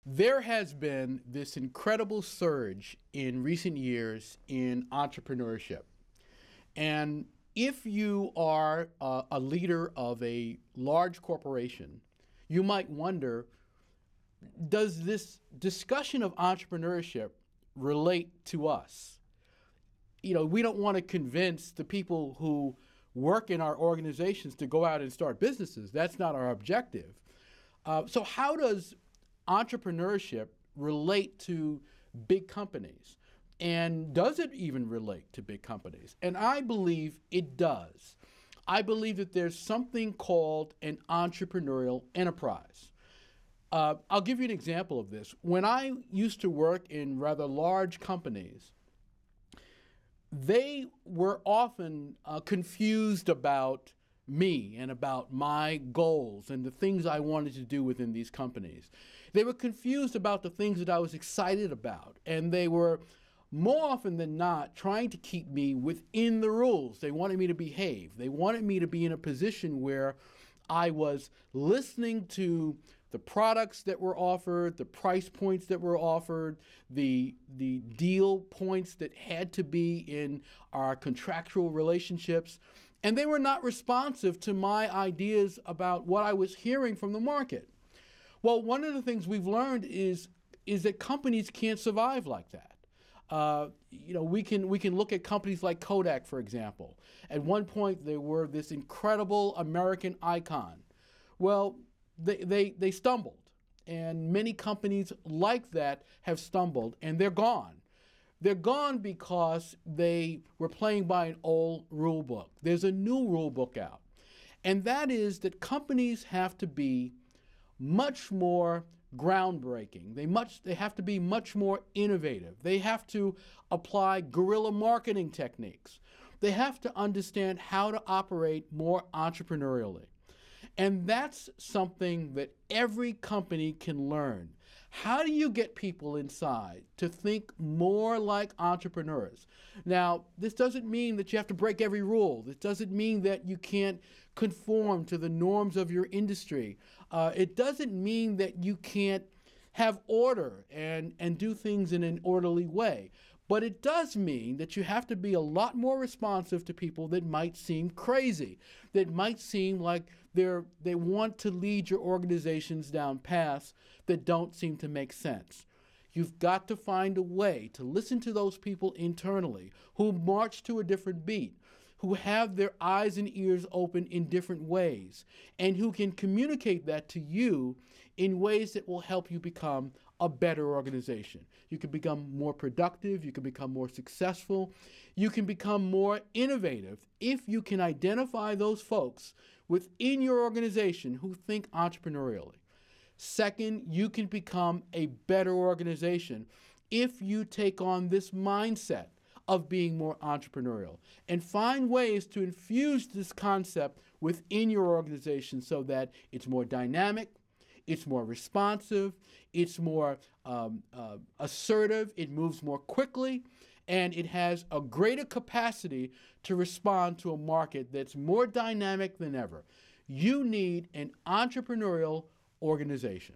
There has been this incredible surge in recent years in entrepreneurship. And if you are a leader of a large corporation, you might wonder, does this discussion of entrepreneurship relate to us? We don't want to convince the people who work in our organizations to go out and start businesses. That's not our objective. So how does entrepreneurship relate to big companies? And does it even relate to big companies? And I believe it does. I believe that there's something called an entrepreneurial enterprise. I'll give you an example of this. When I used to work in rather large companies, they were often confused about me and about my goals and the things I wanted to do within these companies. They were confused about the things that I was excited about, and they were more often than not trying to keep me within the rules. They wanted me to behave. They wanted me to be in a position where I was listening to the products that were offered, the price points that were offered, the deal points that had to be in our contractual relationships, and they were not responsive to my ideas about what I was hearing from the market. Well, one of the things we've learned is that companies can't survive like that. We can look at companies like Kodak, for example. At one point, they were this incredible American icon. Well, they stumbled, and many companies like that have stumbled, and they're gone. They're gone because they were playing by an old rule book. There's a new rule book out, and that is that companies have to be much more groundbreaking. They have to be much more innovative. They have to apply guerrilla marketing techniques. They have to understand how to operate more entrepreneurially. And that's something that every company can learn. How do you get people inside to think more like entrepreneurs? Now, this doesn't mean that you have to break every rule. This doesn't mean that you can't conform to the norms of your industry. It doesn't mean that you can't have order and do things in an orderly way. But it does mean that you have to be a lot more responsive to people that might seem crazy, that might seem like they want to lead your organizations down paths that don't seem to make sense. You've got to find a way to listen to those people internally who march to a different beat, who have their eyes and ears open in different ways, and who can communicate that to you in ways that will help you become a better organization. You can become more productive, you can become more successful, you can become more innovative if you can identify those folks within your organization who think entrepreneurially. Second, you can become a better organization if you take on this mindset of being more entrepreneurial and find ways to infuse this concept within your organization so that it's more dynamic, it's more responsive, it's more assertive, it moves more quickly, and it has a greater capacity to respond to a market that's more dynamic than ever. You need an entrepreneurial organization.